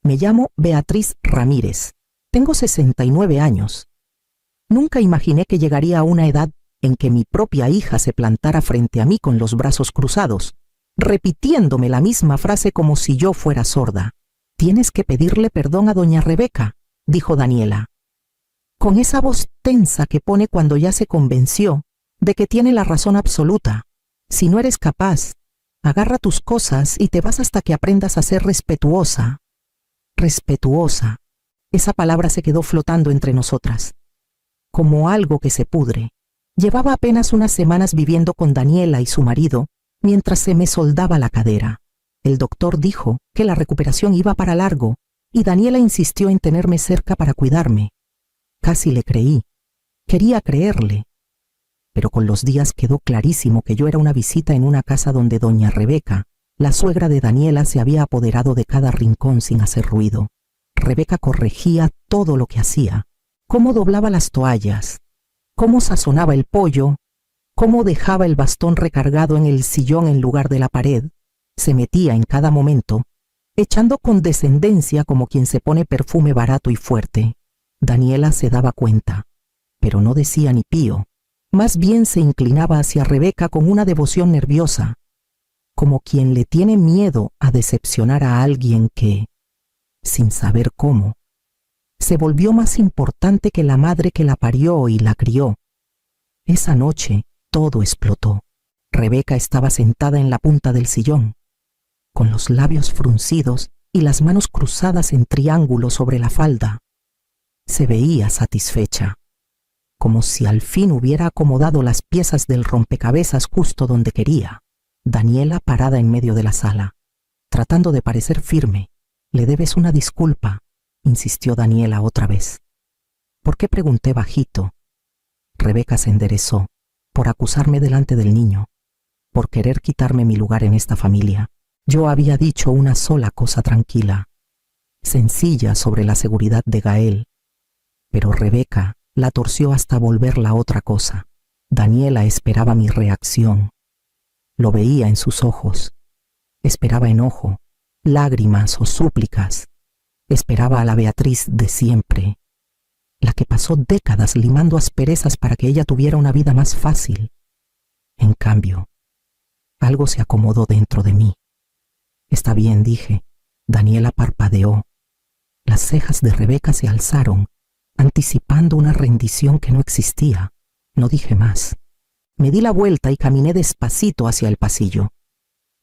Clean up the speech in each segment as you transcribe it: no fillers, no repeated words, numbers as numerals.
Me llamo Beatriz Ramírez. Tengo 69 años. Nunca imaginé que llegaría a una edad en que mi propia hija se plantara frente a mí con los brazos cruzados, repitiéndome la misma frase como si yo fuera sorda. «Tienes que pedirle perdón a doña Rebeca», dijo Daniela, con esa voz tensa que pone cuando ya se convenció de que tiene la razón absoluta. «Si no eres capaz, agarra tus cosas y te vas hasta que aprendas a ser respetuosa». Respetuosa. Esa palabra se quedó flotando entre nosotras, como algo que se pudre. Llevaba apenas unas semanas viviendo con Daniela y su marido mientras se me soldaba la cadera. El doctor dijo que la recuperación iba para largo y Daniela insistió en tenerme cerca para cuidarme. Casi le creí. Quería creerle. Pero con los días quedó clarísimo que yo era una visita en una casa donde doña Rebeca, la suegra de Daniela, se había apoderado de cada rincón sin hacer ruido. Rebeca corregía todo lo que hacía, cómo doblaba las toallas, cómo sazonaba el pollo, cómo dejaba el bastón recargado en el sillón en lugar de la pared. Se metía en cada momento, echando condescendencia como quien se pone perfume barato y fuerte. Daniela se daba cuenta, pero no decía ni pío. Más bien se inclinaba hacia Rebeca con una devoción nerviosa, como quien le tiene miedo a decepcionar a alguien que, sin saber cómo, se volvió más importante que la madre que la parió y la crió. Esa noche todo explotó. Rebeca estaba sentada en la punta del sillón, con los labios fruncidos y las manos cruzadas en triángulo sobre la falda. Se veía satisfecha, como si al fin hubiera acomodado las piezas del rompecabezas justo donde quería. Daniela parada en medio de la sala, tratando de parecer firme. «Le debes una disculpa», insistió Daniela otra vez. ¿Por qué?, pregunté bajito. Rebeca se enderezó. «Por acusarme delante del niño, por querer quitarme mi lugar en esta familia. Yo había dicho una sola cosa tranquila, sencilla, sobre la seguridad de Gael, pero Rebeca la torció hasta volverla otra cosa. Daniela esperaba mi reacción. Lo veía en sus ojos. Esperaba enojo, lágrimas o súplicas. Esperaba a la Beatriz de siempre, la que pasó décadas limando asperezas para que ella tuviera una vida más fácil. En cambio, algo se acomodó dentro de mí. «Está bien», dije. Daniela parpadeó. Las cejas de Rebeca se alzaron, anticipando una rendición que no existía. No dije más. Me di la vuelta y caminé despacito hacia el pasillo,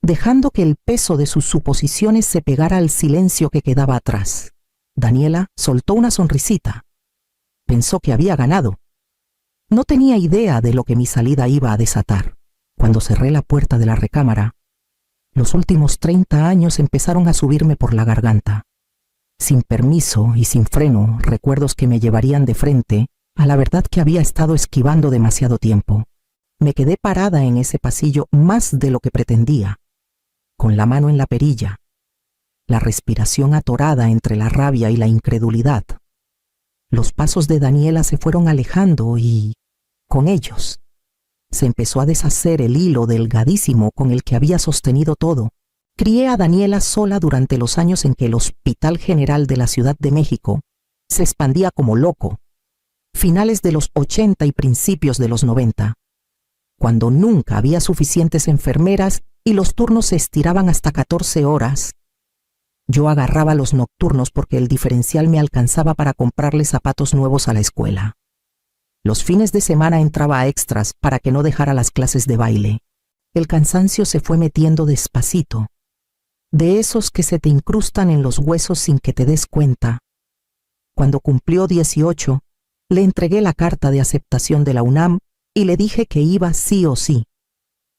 dejando que el peso de sus suposiciones se pegara al silencio que quedaba atrás. Daniela soltó una sonrisita. Pensó que había ganado. No tenía idea de lo que mi salida iba a desatar. Cuando cerré la puerta de la recámara, los últimos 30 años empezaron a subirme por la garganta. Sin permiso y sin freno, recuerdos que me llevarían de frente a la verdad que había estado esquivando demasiado tiempo. Me quedé parada en ese pasillo más de lo que pretendía, con la mano en la perilla, la respiración atorada entre la rabia y la incredulidad. Los pasos de Daniela se fueron alejando y, con ellos, se empezó a deshacer el hilo delgadísimo con el que había sostenido todo. Crié a Daniela sola durante los años en que el Hospital General de la Ciudad de México se expandía como loco, finales de los 80 y principios de los 90, cuando nunca había suficientes enfermeras y los turnos se estiraban hasta 14 horas. Yo agarraba los nocturnos porque el diferencial me alcanzaba para comprarle zapatos nuevos a la escuela. Los fines de semana entraba a extras para que no dejara las clases de baile. El cansancio se fue metiendo despacito, de esos que se te incrustan en los huesos sin que te des cuenta. Cuando cumplió 18, le entregué la carta de aceptación de la UNAM y le dije que iba sí o sí,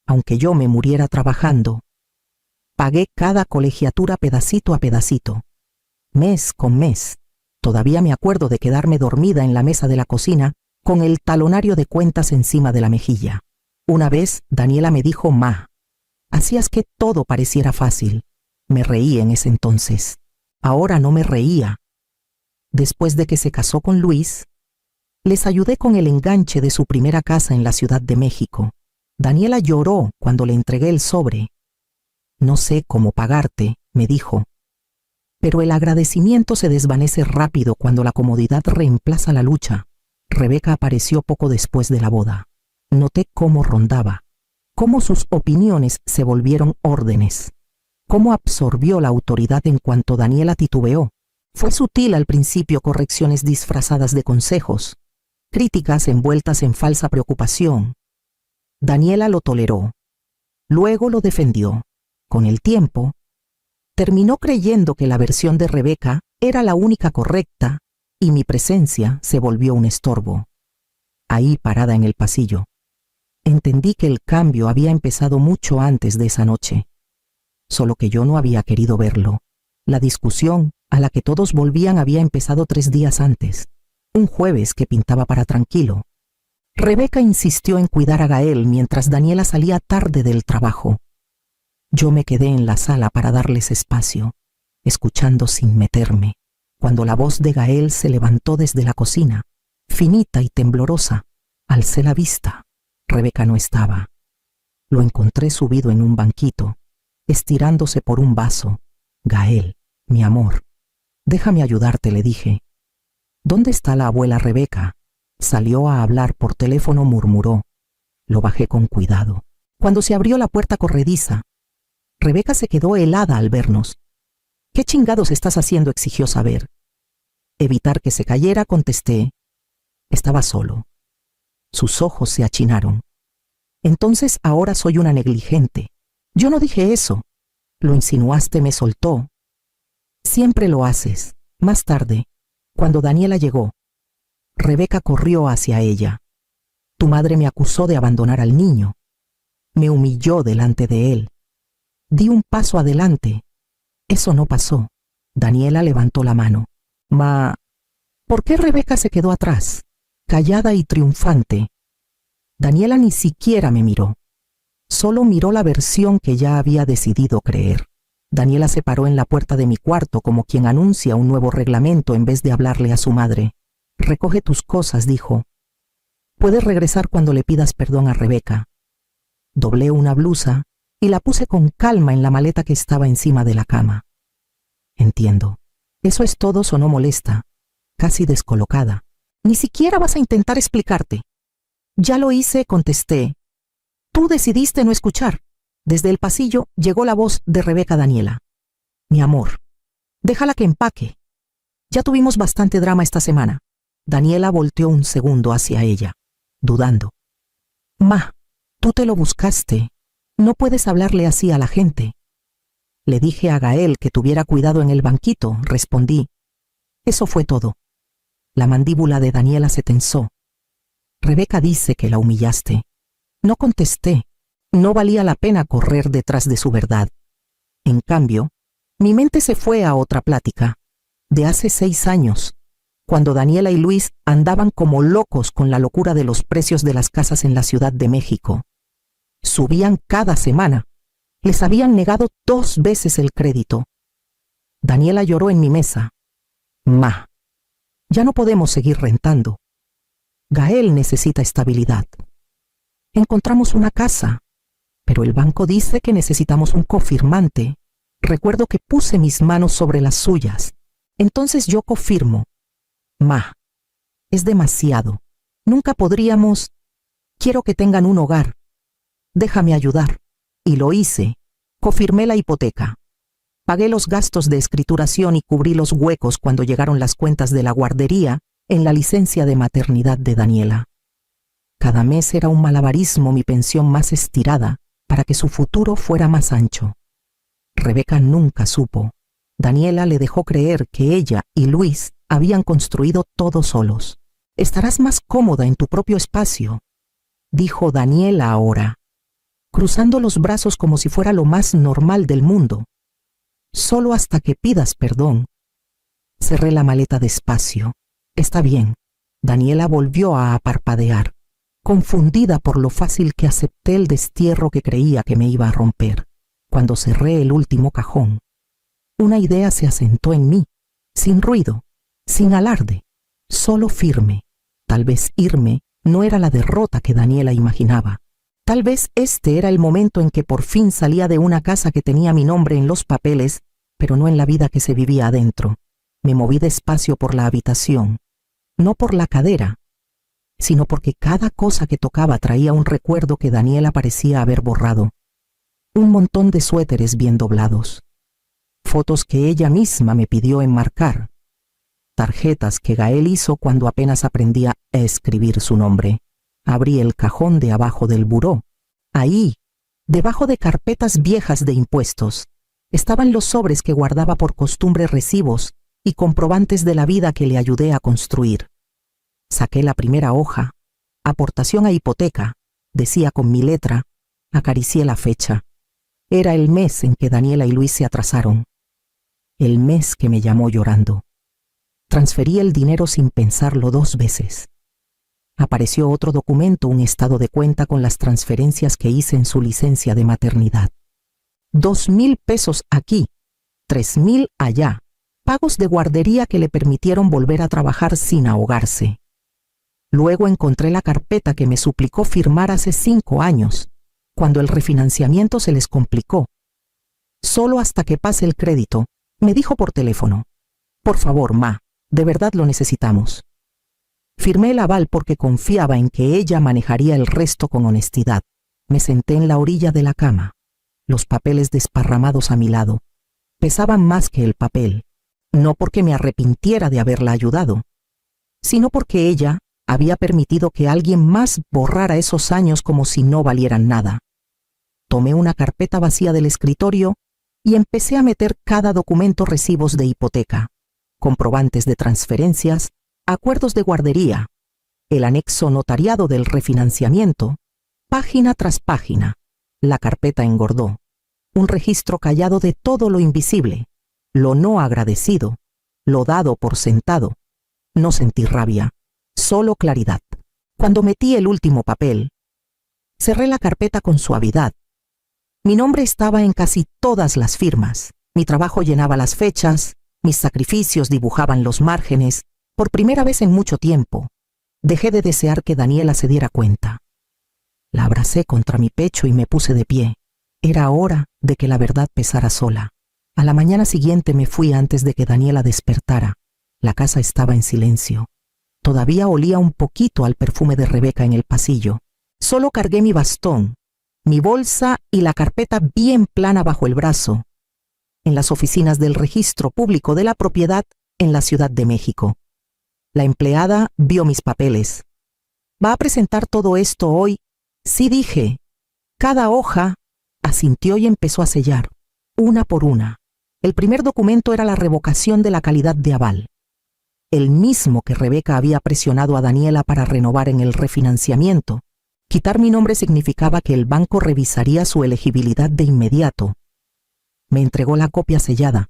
aunque yo me muriera trabajando. Pagué cada colegiatura pedacito a pedacito, mes con mes. Todavía me acuerdo de quedarme dormida en la mesa de la cocina con el talonario de cuentas encima de la mejilla. Una vez Daniela me dijo: «Ma, hacías que todo pareciera fácil». Me reí en ese entonces. Ahora no me reía. Después de que se casó con Luis, les ayudé con el enganche de su primera casa en la Ciudad de México. Daniela lloró cuando le entregué el sobre. «No sé cómo pagarte», me dijo, Pero el agradecimiento se desvanece rápido cuando la comodidad reemplaza la lucha. Rebeca apareció poco después de la boda. Noté cómo rondaba, cómo sus opiniones se volvieron órdenes, cómo absorbió la autoridad en cuanto Daniela titubeó. Fue sutil al principio, correcciones disfrazadas de consejos, críticas envueltas en falsa preocupación. Daniela lo toleró, luego lo defendió. Con el tiempo, terminó creyendo que la versión de Rebeca era la única correcta y mi presencia se volvió un estorbo. Ahí, parada en el pasillo, entendí que el cambio había empezado mucho antes de esa noche, solo que yo no había querido verlo. La discusión a la que todos volvían había empezado 3 días antes, un jueves que pintaba para tranquilo. Rebeca insistió en cuidar a Gael mientras Daniela salía tarde del trabajo. Yo me quedé en la sala para darles espacio, escuchando sin meterme, cuando la voz de Gael se levantó desde la cocina, finita y temblorosa. Alcé la vista. Rebeca no estaba. Lo encontré subido en un banquito, estirándose por un vaso. Gael, mi amor, déjame ayudarte, le dije. ¿Dónde está la abuela Rebeca? Salió a hablar por teléfono, murmuró. Lo bajé con cuidado. Cuando se abrió la puerta corrediza, Rebeca se quedó helada al vernos. ¿Qué chingados estás haciendo?, exigió saber. Evitar que se cayera, contesté. Estaba solo. Sus ojos se achinaron. Entonces ahora soy una negligente. Yo no dije eso. Lo insinuaste, me soltó. Siempre lo haces. Más tarde, cuando Daniela llegó, Rebeca corrió hacia ella. Tu madre me acusó de abandonar al niño. Me humilló delante de él. Di un paso adelante. Eso no pasó. Daniela levantó la mano. ¿Por qué Rebeca se quedó atrás, callada y triunfante? Daniela ni siquiera me miró. Solo miró la versión que ya había decidido creer. Daniela se paró en la puerta de mi cuarto como quien anuncia un nuevo reglamento en vez de hablarle a su madre. Recoge tus cosas, dijo. Puedes regresar cuando le pidas perdón a Rebeca. Doblé una blusa y la puse con calma en la maleta que estaba encima de la cama. Entiendo. ¿Eso es todo?, sonó molesta, casi descolocada. Ni siquiera vas a intentar explicarte. Ya lo hice, contesté. Tú decidiste no escuchar. Desde el pasillo llegó la voz de Rebeca. Daniela. Mi amor, déjala que empaque. Ya tuvimos bastante drama esta semana. Daniela volteó un segundo hacia ella, dudando. Ma, tú te lo buscaste. No puedes hablarle así a la gente. Le dije a Gael que tuviera cuidado en el banquito, respondí. Eso fue todo. La mandíbula de Daniela se tensó. Rebeca dice que la humillaste. No contesté. No valía la pena correr detrás de su verdad. En cambio, mi mente se fue a otra plática, de hace 6 años, cuando Daniela y Luis andaban como locos con la locura de los precios de las casas en la Ciudad de México. Subían cada semana. Les habían negado 2 veces el crédito. Daniela lloró en mi mesa. Ma, ya no podemos seguir rentando. Gael necesita estabilidad. Encontramos una casa, pero el banco dice que necesitamos un cofirmante. Recuerdo que puse mis manos sobre las suyas. Entonces yo cofirmo. Ma, es demasiado. Nunca podríamos. Quiero que tengan un hogar. Déjame ayudar. Y lo hice. Cofirmé la hipoteca. Pagué los gastos de escrituración y cubrí los huecos cuando llegaron las cuentas de la guardería en la licencia de maternidad de Daniela. Cada mes era un malabarismo mi pensión más estirada para que su futuro fuera más ancho. Rebeca nunca supo. Daniela le dejó creer que ella y Luis habían construido todo solos. Estarás más cómoda en tu propio espacio, dijo Daniela ahora, cruzando los brazos como si fuera lo más normal del mundo. Solo hasta que pidas perdón. Cerré la maleta despacio. Está bien. Daniela volvió a parpadear, confundida por lo fácil que acepté el destierro que creía que me iba a romper. Cuando cerré el último cajón, una idea se asentó en mí, sin ruido, sin alarde, solo firme. Tal vez irme no era la derrota que Daniela imaginaba. Tal vez este era el momento en que por fin salía de una casa que tenía mi nombre en los papeles pero no en la vida que se vivía adentro. Me moví despacio por la habitación, no por la cadera, sino porque cada cosa que tocaba traía un recuerdo que Daniela parecía haber borrado. Un montón de suéteres bien doblados, fotos que ella misma me pidió enmarcar, tarjetas que Gael hizo cuando apenas aprendía a escribir su nombre. Abrí el cajón de abajo del buró. Ahí, debajo de carpetas viejas de impuestos, estaban los sobres que guardaba por costumbre recibos y comprobantes de la vida que le ayudé a construir. Saqué la primera hoja. Aportación a hipoteca, decía con mi letra. Acaricié la fecha. Era el mes en que Daniela y Luis se atrasaron. El mes que me llamó llorando. Transferí el dinero sin pensarlo 2 veces. Apareció otro documento, un estado de cuenta con las transferencias que hice en su licencia de maternidad. 2,000 pesos aquí, 3,000 allá. Pagos de guardería que le permitieron volver a trabajar sin ahogarse. Luego encontré la carpeta que me suplicó firmar hace 5 años, cuando el refinanciamiento se les complicó. Solo hasta que pase el crédito, me dijo por teléfono: por favor, ma, de verdad lo necesitamos. Firmé el aval porque confiaba en que ella manejaría el resto con honestidad. Me senté en la orilla de la cama, los papeles desparramados a mi lado. Pesaban más que el papel, no porque me arrepintiera de haberla ayudado, sino porque ella había permitido que alguien más borrara esos años como si no valieran nada. Tomé una carpeta vacía del escritorio y empecé a meter cada documento: recibos de hipoteca, comprobantes de transferencias, acuerdos de guardería, el anexo notariado del refinanciamiento, página tras página. La carpeta engordó. Un registro callado de todo lo invisible, lo no agradecido, lo dado por sentado. No sentí rabia, solo claridad. Cuando metí el último papel, cerré la carpeta con suavidad. Mi nombre estaba en casi todas las firmas. Mi trabajo llenaba las fechas, mis sacrificios dibujaban los márgenes. Por primera vez en mucho tiempo, dejé de desear que Daniela se diera cuenta. La abracé contra mi pecho y me puse de pie. Era hora de que la verdad pesara sola. A la mañana siguiente me fui antes de que Daniela despertara. La casa estaba en silencio. Todavía olía un poquito al perfume de Rebeca en el pasillo. Solo cargué mi bastón, mi bolsa y la carpeta bien plana bajo el brazo, en las oficinas del registro público de la propiedad en la Ciudad de México. La empleada vio mis papeles. ¿Va a presentar todo esto hoy? Sí, dije. Cada hoja. Asintió y empezó a sellar, una por una. El primer documento era la revocación de la calidad de aval, el mismo que Rebeca había presionado a Daniela para renovar en el refinanciamiento. Quitar mi nombre significaba que el banco revisaría su elegibilidad de inmediato. Me entregó la copia sellada.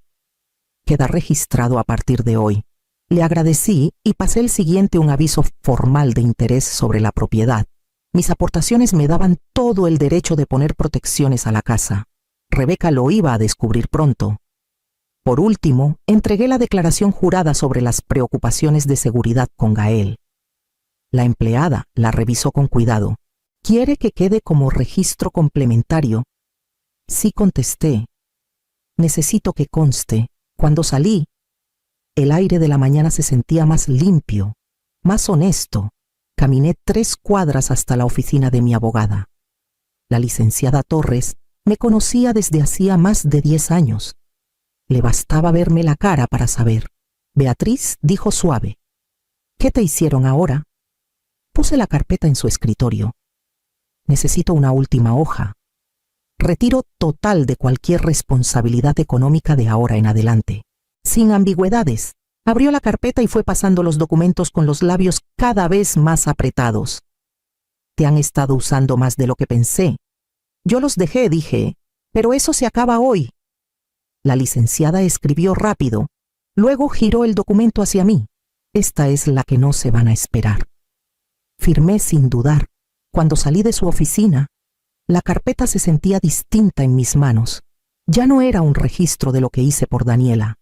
Queda registrado a partir de hoy. Le agradecí y pasé el siguiente, un aviso formal de interés sobre la propiedad. Mis aportaciones me daban todo el derecho de poner protecciones a la casa. Rebeca lo iba a descubrir pronto. Por último, entregué la declaración jurada sobre las preocupaciones de seguridad con Gael. La empleada la revisó con cuidado. ¿Quiere que quede como registro complementario? Sí, contesté. Necesito que conste. Cuando salí, el aire de la mañana se sentía más limpio, más honesto. Caminé 3 cuadras hasta la oficina de mi abogada. La licenciada Torres me conocía desde hacía más de 10 años. Le bastaba verme la cara para saber. Beatriz dijo suave: ¿Qué te hicieron ahora? Puse la carpeta en su escritorio. Necesito una última hoja. Retiro total de cualquier responsabilidad económica de ahora en adelante. Sin ambigüedades. Abrió la carpeta y fue pasando los documentos con los labios cada vez más apretados. Te han estado usando más de lo que pensé. Yo los dejé, dije, pero eso se acaba hoy. La licenciada escribió rápido. Luego giró el documento hacia mí. Esta es la que no se van a esperar. Firmé sin dudar. Cuando salí de su oficina, la carpeta se sentía distinta en mis manos. Ya no era un registro de lo que hice por Daniela.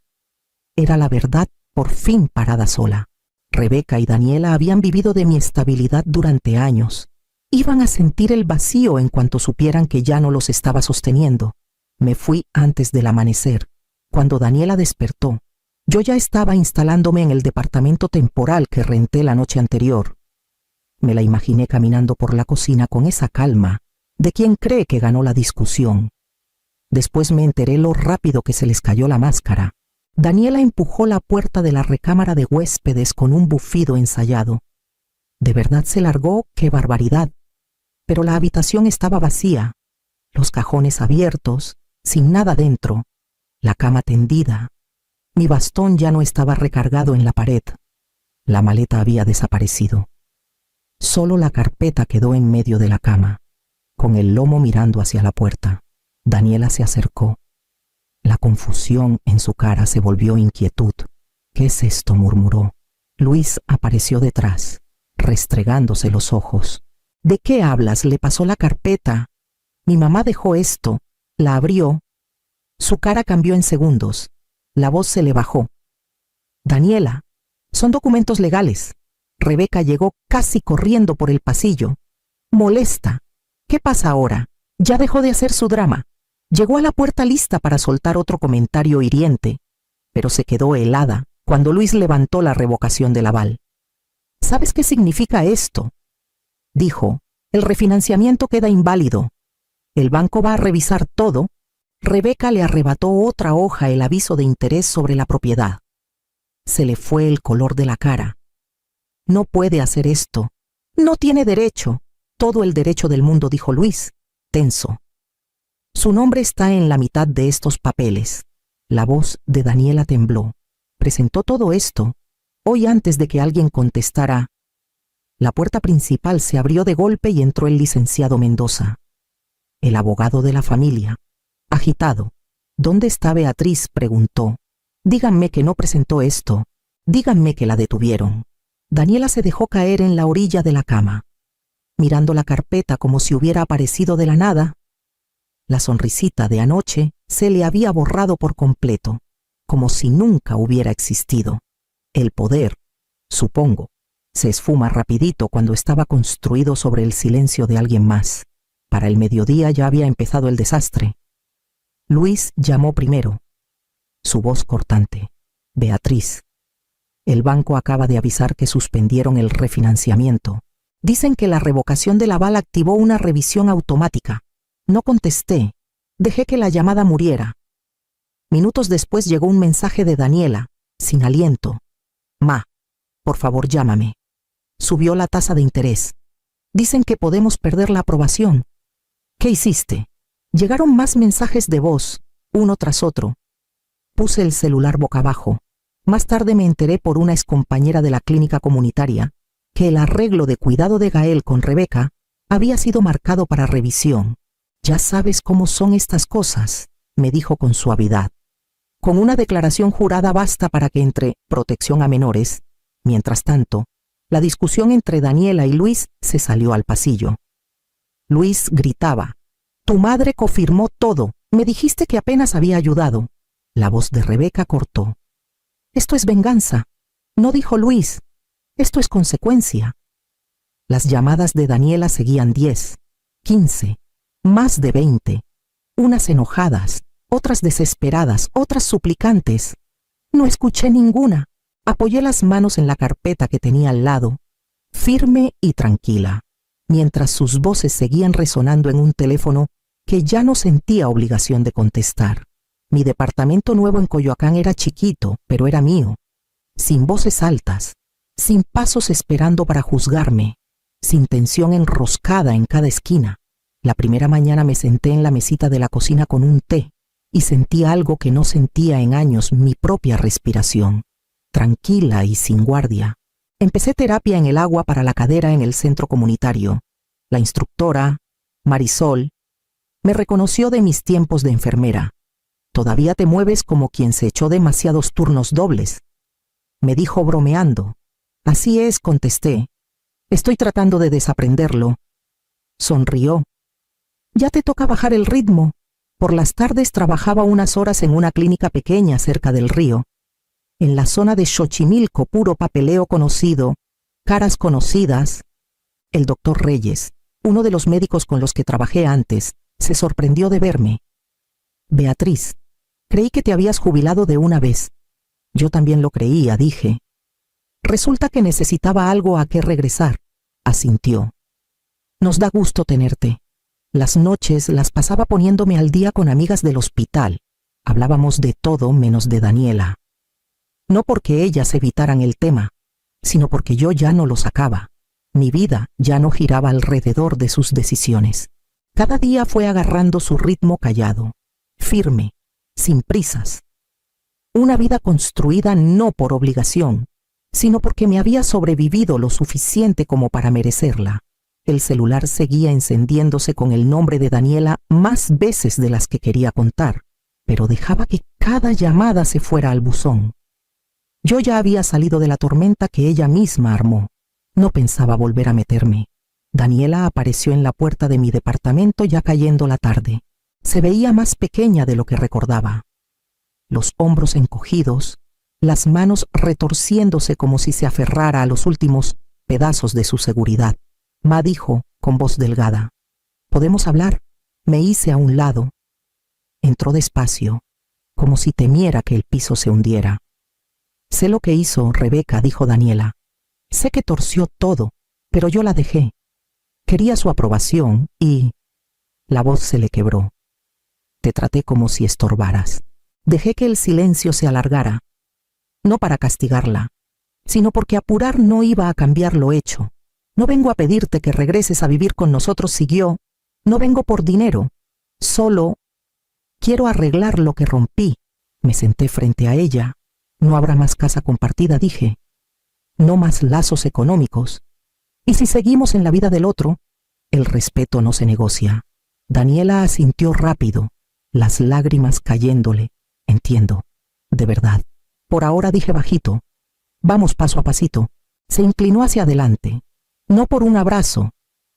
Era la verdad por fin parada sola. Rebeca y Daniela habían vivido de mi estabilidad durante años. Iban a sentir el vacío en cuanto supieran que ya no los estaba sosteniendo. Me fui antes del amanecer, Cuando Daniela despertó, yo ya estaba instalándome en el departamento temporal que renté la noche anterior. Me la imaginé caminando por la cocina con esa calma de quien cree que ganó la discusión. Después me enteré lo rápido que se les cayó la máscara. Daniela empujó la puerta de la recámara de huéspedes con un bufido ensayado. De verdad se largó, qué barbaridad. Pero la habitación estaba vacía, los cajones abiertos, sin nada dentro, la cama tendida. Mi bastón ya no estaba recargado en la pared. La maleta había desaparecido. Solo la carpeta quedó en medio de la cama, con el lomo mirando hacia la puerta. Daniela se acercó. La confusión en su cara se volvió inquietud. «¿Qué es esto?», murmuró. Luis apareció detrás, restregándose los ojos. «¿De qué hablas?», le pasó la carpeta. «Mi mamá dejó esto, la abrió». Su cara cambió en segundos. La voz se le bajó. «Daniela, son documentos legales». Rebeca llegó casi corriendo por el pasillo. Molesta. «¿Qué pasa ahora?». Ya dejó de hacer su drama. Llegó a la puerta lista para soltar otro comentario hiriente, pero se quedó helada cuando Luis levantó la revocación del aval. «¿Sabes qué significa esto?», dijo. «El refinanciamiento queda inválido. El banco va a revisar todo». Rebeca le arrebató otra hoja, el aviso de interés sobre la propiedad. Se le fue el color de la cara. «No puede hacer esto. No tiene derecho». «Todo el derecho del mundo», dijo Luis, tenso. «Su nombre está en la mitad de estos papeles». La voz de Daniela tembló. «Presentó todo esto hoy antes de que alguien contestara». La puerta principal se abrió de golpe y entró el licenciado Mendoza, el abogado de la familia. Agitado. «¿Dónde está Beatriz?», preguntó. «Díganme que no presentó esto. Díganme que la detuvieron». Daniela se dejó caer en la orilla de la cama, mirando la carpeta como si hubiera aparecido de la nada. La sonrisita de anoche se le había borrado por completo, como si nunca hubiera existido. El poder, supongo, se esfuma rapidito cuando estaba construido sobre el silencio de alguien más. Para el mediodía ya había empezado el desastre. Luis llamó primero. Su voz cortante. «Beatriz, el banco acaba de avisar que suspendieron el refinanciamiento. Dicen que la revocación del aval activó una revisión automática». No contesté. Dejé que la llamada muriera. Minutos después llegó un mensaje de Daniela, sin aliento. «Ma, por favor, llámame». Subió la tasa de interés. «Dicen que podemos perder la aprobación». «¿Qué hiciste?». Llegaron más mensajes de voz, uno tras otro. Puse el celular boca abajo. Más tarde me enteré por una excompañera de la clínica comunitaria que el arreglo de cuidado de Gael con Rebeca había sido marcado para revisión. «Ya sabes cómo son estas cosas», me dijo con suavidad. «Con una declaración jurada basta para que entre protección a menores». Mientras tanto, la discusión entre Daniela y Luis se salió al pasillo. Luis gritaba: «Tu madre confirmó todo. Me dijiste que apenas había ayudado». La voz de Rebeca cortó. «Esto es venganza». «No», dijo Luis. «Esto es consecuencia». Las llamadas de Daniela seguían 10, 15, más de 20. Unas enojadas, otras desesperadas, otras suplicantes. No escuché ninguna. Apoyé las manos en la carpeta que tenía al lado, firme y tranquila, mientras sus voces seguían resonando en un teléfono que ya no sentía obligación de contestar. Mi departamento nuevo en Coyoacán era chiquito, pero era mío, sin voces altas, sin pasos esperando para juzgarme, sin tensión enroscada en cada esquina. La primera mañana me senté en la mesita de la cocina con un té y sentí algo que no sentía en años: mi propia respiración, tranquila y sin guardia. Empecé terapia en el agua para la cadera en el centro comunitario. La instructora, Marisol, me reconoció de mis tiempos de enfermera. «Todavía te mueves como quien se echó demasiados turnos dobles», me dijo bromeando. «Así es», contesté. «Estoy tratando de desaprenderlo». Sonrió. «Ya te toca bajar el ritmo». Por las tardes trabajaba unas horas en una clínica pequeña cerca del río. En la zona de Xochimilco, puro papeleo conocido, caras conocidas. El doctor Reyes, uno de los médicos con los que trabajé antes, se sorprendió de verme. «Beatriz, Creí que te habías jubilado de una vez. Yo también lo creía, dije. Resulta que necesitaba algo a qué regresar, asintió. Nos da gusto tenerte. Las noches las pasaba poniéndome al día con amigas del hospital. Hablábamos de todo menos de Daniela. No porque ellas evitaran el tema, sino porque yo ya no lo sacaba. Mi vida ya no giraba alrededor de sus decisiones. Cada día fue agarrando su ritmo callado, firme, sin prisas. Una vida construida no por obligación, sino porque me había sobrevivido lo suficiente como para merecerla. El celular seguía encendiéndose con el nombre de Daniela más veces de las que quería contar, pero dejaba que cada llamada se fuera al buzón. Yo ya había salido de la tormenta que ella misma armó. No pensaba volver a meterme. Daniela apareció en la puerta de mi departamento ya cayendo la tarde. Se veía más pequeña de lo que recordaba. Los hombros encogidos, las manos retorciéndose como si se aferrara a los últimos pedazos de su seguridad. Ma dijo con voz delgada: ¿Podemos hablar? Me hice a un lado. Entró despacio, como si temiera que el piso se hundiera. Sé lo que hizo Rebeca, dijo Daniela. Sé que torció todo, pero yo la dejé. Quería su aprobación y... La voz se le quebró. Te traté como si estorbaras. Dejé que el silencio se alargara, no para castigarla, sino porque apurar no iba a cambiar lo hecho. No vengo a pedirte que regreses a vivir con nosotros, siguió. No vengo por dinero. Solo quiero arreglar lo que rompí. Me senté frente a ella. No habrá más casa compartida, dije. No más lazos económicos. Y si seguimos en la vida del otro, el respeto no se negocia. Daniela asintió rápido, las lágrimas cayéndole. Entiendo, de verdad. Por ahora, dije bajito. Vamos paso a pasito. Se inclinó hacia adelante. No por un abrazo,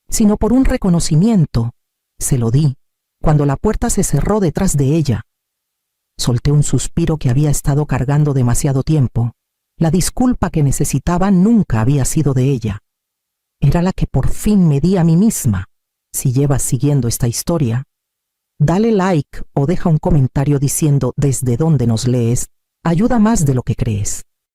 sino por un reconocimiento. Se lo di, cuando la puerta se cerró detrás de ella. Solté un suspiro que había estado cargando demasiado tiempo. La disculpa que necesitaba nunca había sido de ella. Era la que por fin me di a mí misma. Si llevas siguiendo esta historia, dale like o deja un comentario diciendo desde dónde nos lees. Ayuda más de lo que crees.